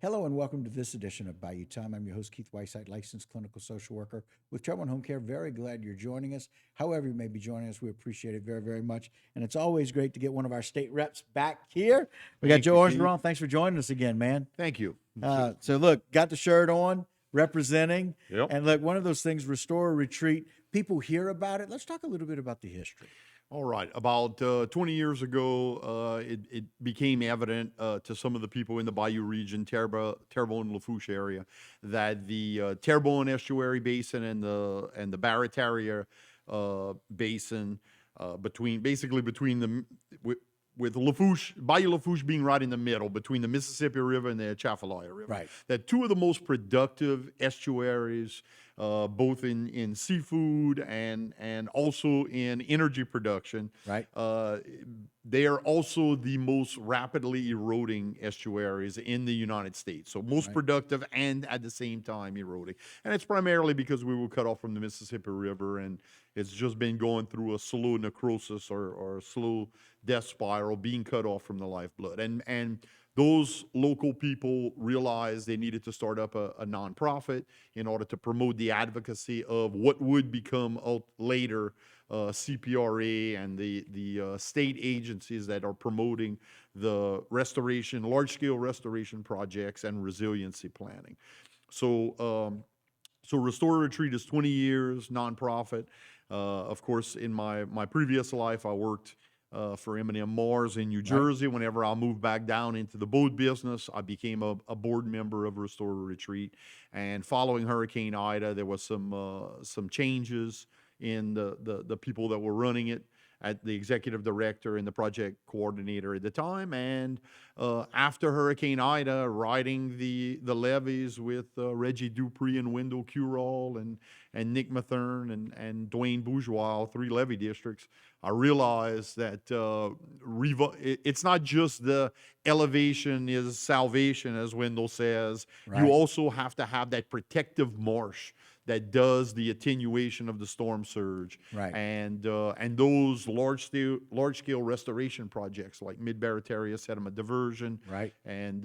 Hello and welcome to this edition of Bayou Time. I'm your host, Keith Whiteside, licensed clinical social worker with Trouble and Home Care. Very glad you're joining us. However, you may be joining us, we appreciate it very, very much. And it's always great to get one of our state reps back here. We got Thank Joe you, Keith. Orgeron. Thanks for joining us again, man. Thank you. So look, got the shirt on, representing. Yep. And look, one of those things, restore a retreat. People hear about it. Let's talk a little bit about the history. All right. About 20 years ago, it became evident to some of the people in the Bayou region, Terrebonne, Lafourche area, that the Terrebonne estuary basin and the Barataria basin, between the with Lafourche, Bayou Lafourche being right in the middle between the Mississippi River and the Atchafalaya River. Right. That two of the most productive estuaries, both in seafood and also in energy production. Right. They are also the most rapidly eroding estuaries in the United States. So most productive and at the same time eroding. And it's primarily because we were cut off from the Mississippi River, and it's just been going through a slow necrosis or a slow death spiral, being cut off from the lifeblood. And those local people realized they needed to start up a nonprofit in order to promote the advocacy of what would become later CPRA and the state agencies that are promoting the restoration, large-scale restoration projects and resiliency planning. So Restore Retreat is 20 years, nonprofit. Of course, in my previous life, I worked for M&M Mars in New Jersey. Whenever I moved back down into the boat business, I became a board member of Restore Retreat. And following Hurricane Ida, there was some changes in the people that were running it, at the executive director and the project coordinator at the time. And after Hurricane Ida, riding the levees with Reggie Dupree and Wendell Curall and Nick Mathern and Dwayne Bourgeois, 3 levee districts, I realized that it's not just the elevation is salvation, as Wendell says. You also have to have that protective marsh that does the attenuation of the storm surge. And those large scale restoration projects like Mid-Barataria sediment diversion, and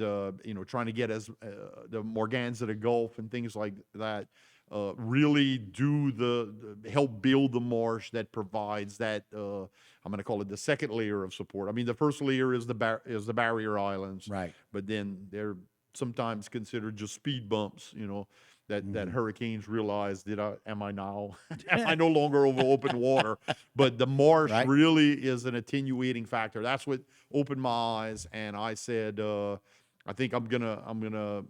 trying to get the Morganza to Gulf and things like that, really do the help build the marsh that provides that, I'm going to call it the second layer of support. I mean, the first layer is the barrier islands, but then they're sometimes considered just speed bumps, that hurricanes realize, am I no longer over open water? But the marsh really is an attenuating factor. That's what opened my eyes, and I said, I think I'm gonna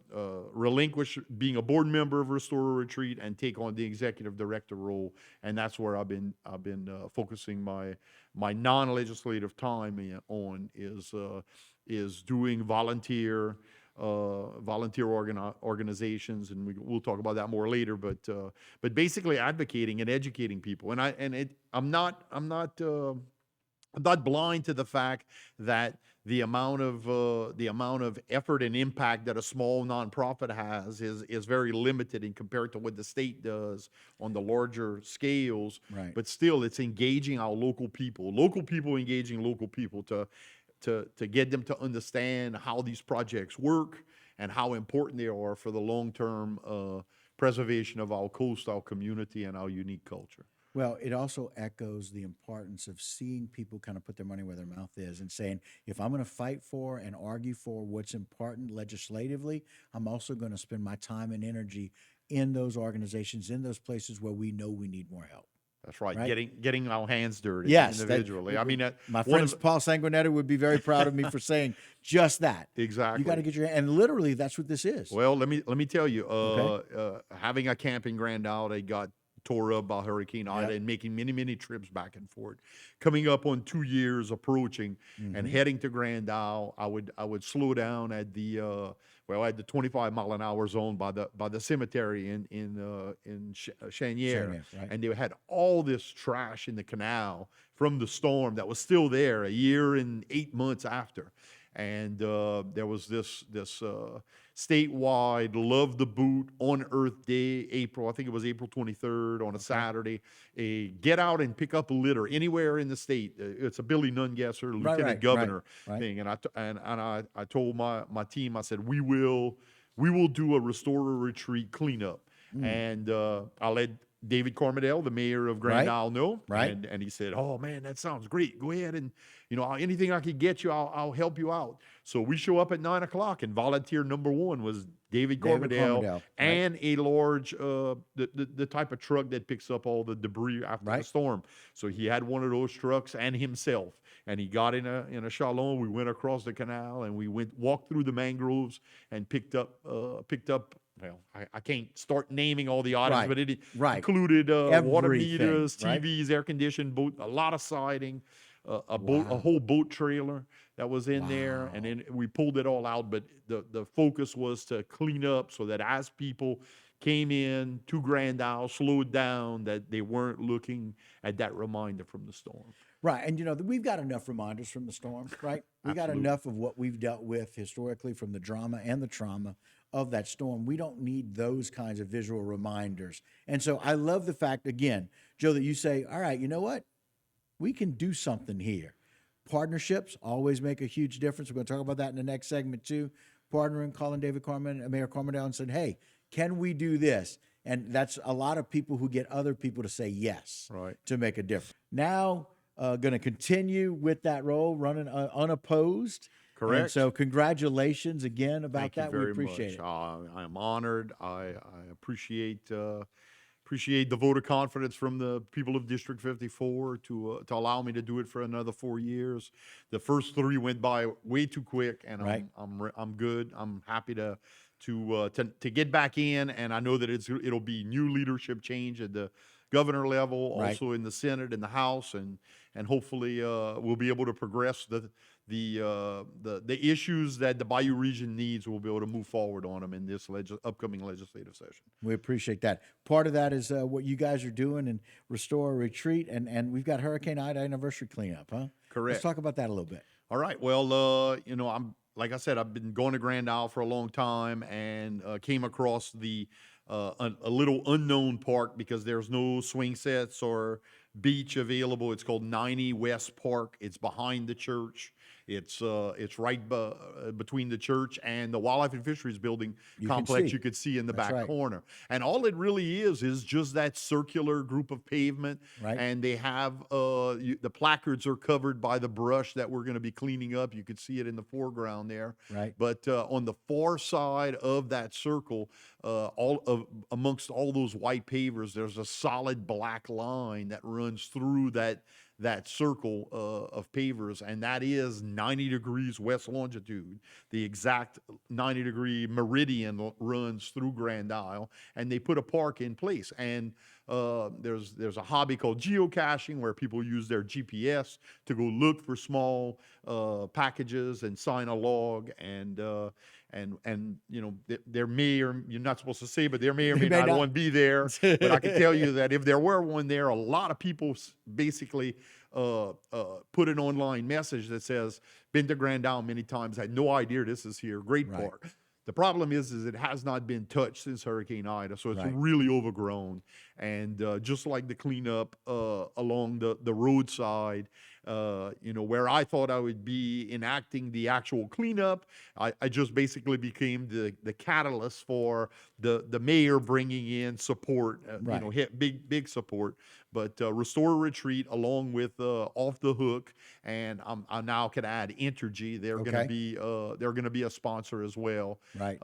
relinquish being a board member of Restore Retreat and take on the executive director role, and that's where I've been focusing my non-legislative time on is doing volunteer organizations, and we'll talk about that more later. But basically advocating and educating people, I'm not blind to the fact that the amount of effort and impact that a small nonprofit has is very limited in compared to what the state does on the larger scales. But still, it's engaging our local people engaging local people to get them to understand how these projects work and how important they are for the long-term preservation of our coast, our community, and our unique culture. Well, it also echoes the importance of seeing people kind of put their money where their mouth is and saying, if I'm going to fight for and argue for what's important legislatively, I'm also going to spend my time and energy in those organizations, in those places where we know we need more help. That's right. Getting our hands dirty individually. My friend Paul Sanguinetti would be very proud of me for saying just that. Exactly. You got to get and literally that's what this is. Well, let me tell you, having a camping Grand Isle, they got tore up by Hurricane Ida and making many trips back and forth. Coming up on 2 years approaching and heading to Grand Isle, I would slow down at the 25-mile-an-hour zone by the cemetery in Chanière, and they had all this trash in the canal from the storm that was still there a year and 8 months after. And there was this statewide Love the Boot on Earth Day, I think it was April 23rd on a Saturday, a get out and pick up a litter anywhere in the state. It's a Billy Nungesser, Lieutenant Governor thing. And I told my team, I said, we will we will do a Restore or Retreat cleanup. Mm. And I'll let David Cormedale, the mayor of Grand Right. Isle, know. Right. And he said, "Oh man, that sounds great. Go ahead and anything I could get you, I'll help you out." So we show up at 9 o'clock, and volunteer number one was David David Cormedale, Cormedale, right. and a large the type of truck that picks up all the debris after the Right. storm. So he had one of those trucks and himself, and he got in a shalom. We went across the canal, and we walked through the mangroves and picked up. Well, I can't start naming all the items, Right. but it Right. included water Everything, meters, right? TVs, air conditioned boat, a lot of siding, a Wow. whole boat trailer that was in there, and Wow. then we pulled it all out. But the focus was to clean up so that as people came in to Grand Isle, slowed down, that they weren't looking at that reminder from the storm. Right. And we've got enough reminders from the storm, right? We got Absolutely. enough of what we've dealt with historically from the drama and the trauma of that storm. We don't need those kinds of visual reminders. And so I love the fact, again, Joe, that you say, all right, you know what? We can do something here. Partnerships always make a huge difference. We're going to talk about that in the next segment too. Partnering, calling Mayor Cormedale and said, hey, can we do this? And that's a lot of people who get other people to say yes, Right. to make a difference. Now, going to continue with that role, running unopposed. Correct. And so congratulations again about Thank that. you We very appreciate much. it. I am honored. I appreciate the vote of confidence from the people of District 54 to allow me to do it for another 4 years. The first 3 went by way too quick, and Right. I'm good. I'm happy to get back in, and I know that it'll be new leadership change at the governor level, Right. also in the Senate and the House, and hopefully we'll be able to progress the issues that the Bayou region needs. We'll be able to move forward on them in this upcoming legislative session. We appreciate that. Part of that is what you guys are doing and Restore Retreat, and we've got Hurricane Ida anniversary cleanup, huh? Correct. Let's talk about that a little bit. All right. Well, I'm like I said, I've been going to Grand Isle for a long time, and came across a little unknown park because there's no swing sets or beach available. It's called 90 West Park. It's behind the church. It's right between the church and the Wildlife and Fisheries building You can complex. see. You could see in the That's back right. corner. And all it really is just that circular group of pavement. Right. And they have the placards are covered by the brush that we're going to be cleaning up. You could see it in the foreground there. Right. But on the far side of that circle, amongst all those white pavers, there's a solid black line that runs through that circle of pavers, and that is 90 degrees west longitude. The exact 90-degree meridian runs through Grand Isle, and they put a park in place. And there's a hobby called geocaching, where people use their GPS to go look for small packages and sign a log. And there may, or you're not supposed to say, but there may or may not one be there. But I can tell you that if there were one there, a lot of people basically put an online message that says, been to Grand Isle many times, had no idea this is here. Great Right. park. The problem is it has not been touched since Hurricane Ida, so it's Right. really overgrown. And just like the cleanup along the roadside, where I thought I would be enacting the actual cleanup, I just basically became the catalyst for the mayor bringing in support, Right. big support. But Restore Retreat, along with Off the Hook, and I now can add Entergy. They're Okay. going to be a sponsor as well. Right.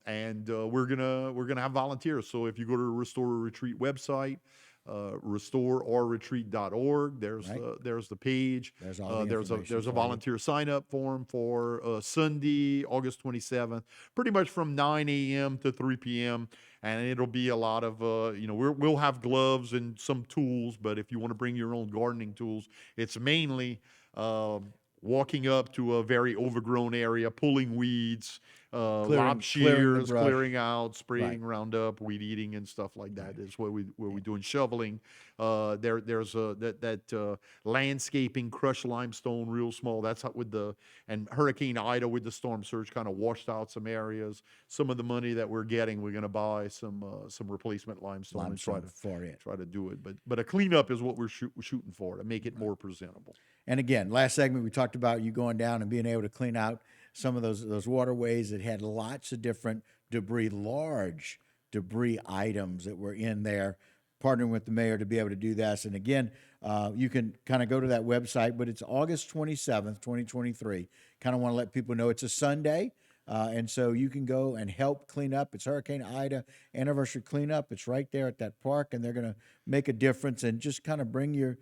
And we're gonna have volunteers. So if you go to the Restore Retreat website, restoreorretreat.org, Right. there's the page. There's all the There's a information for you. volunteer sign up form for Sunday, August 27th, pretty much from 9 a.m. to 3 p.m. And it'll be a lot of we'll have gloves and some tools, but if you want to bring your own gardening tools, it's mainly walking up to a very overgrown area, pulling weeds, lob clearing the shears, brush. clearing out, spraying Right. Roundup, weed eating, and stuff like that. Is what we're doing. Shoveling. There's that landscaping, crushed limestone, real small. That's how and Hurricane Ida with the storm surge kind of washed out some areas. Some of the money that we're getting, we're going to buy some replacement limestone and Limestone for it. try to do it. But a cleanup is what we're shooting for, to make it more presentable. And again, last segment we talked about you going down and being able to clean out some of those waterways that had lots of different debris, large debris items that were in there, partnering with the mayor to be able to do this. And again, you can kind of go to that website, but it's August 27th, 2023. Kind of want to let people know it's a Sunday. And so you can go and help clean up. It's Hurricane Ida anniversary cleanup. It's right there at that park, and they're going to make a difference. And just kind of bring your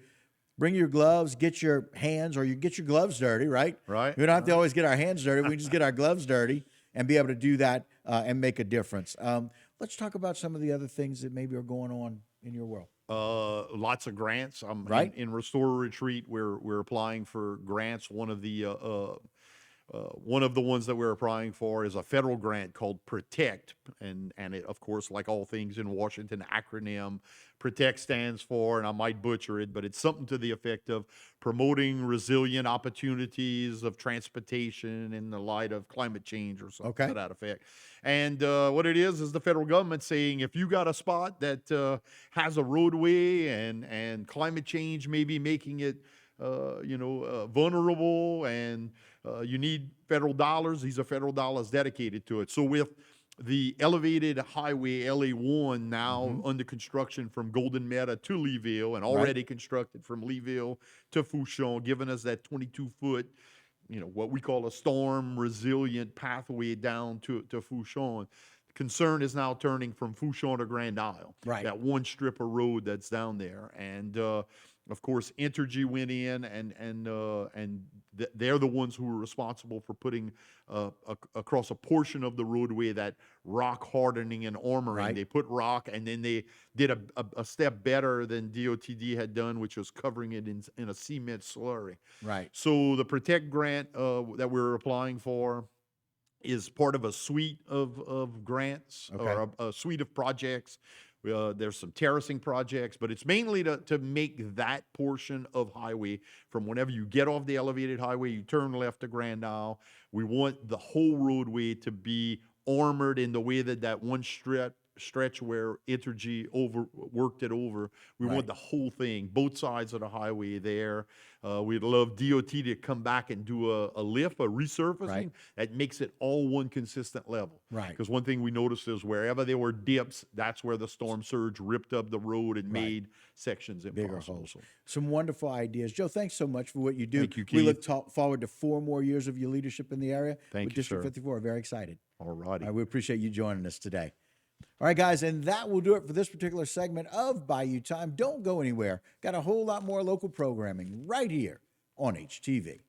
gloves, get your hands, or you get your gloves dirty, right? Right. We don't have to always get our hands dirty. We can just get our gloves dirty and be able to do that and make a difference. Let's talk about some of the other things that maybe are going on in your world. Lots of grants. Right. In Restore Retreat, we're applying for grants. One of the ones that we're applying for is a federal grant called Protect, and it, of course, like all things in Washington, acronym Protect stands for, and I might butcher it, but it's something to the effect of promoting resilient opportunities of transportation in the light of climate change or something Okay. to that effect. And what it is the federal government saying, if you got a spot that has a roadway and climate change may be making it vulnerable, and you need federal dollars. These are federal dollars dedicated to it. So with the elevated highway LA1 now under construction from Golden Meta to Leeville, and already constructed from Leeville to Fouchon, giving us that 22-foot, what we call a storm resilient pathway down to Fouchon. Concern is now turning from Fouchon to Grand Isle. Right. That one strip of road that's down there. And of course, Entergy went in, and they're the ones who were responsible for putting across a portion of the roadway that rock hardening and armoring. Right. They put rock, and then they did a step better than DOTD had done, which was covering it in a cement slurry. Right. So the Protect grant that we're applying for is part of a suite of grants, or a suite of projects. There's some terracing projects, but it's mainly to make that portion of highway from whenever you get off the elevated highway, you turn left to Grand Isle. We want the whole roadway to be armored in the way that one stretch where Entergy worked it over. We want the whole thing, both sides of the highway there. We'd love DOT to come back and do a lift, a resurfacing that makes it all one consistent level. Right. Because one thing we noticed is wherever there were dips, that's where the storm surge ripped up the road and made sections bigger impossible. holes. Some wonderful ideas. Joe, thanks so much for what you do. Thank you, We Keith. look forward to 4 more years of your leadership in the area. Thank with you, District sir. 54. Very excited. All righty. We appreciate you joining us today. All right, guys, and that will do it for this particular segment of Bayou Time. Don't go anywhere. Got a whole lot more local programming right here on HTV.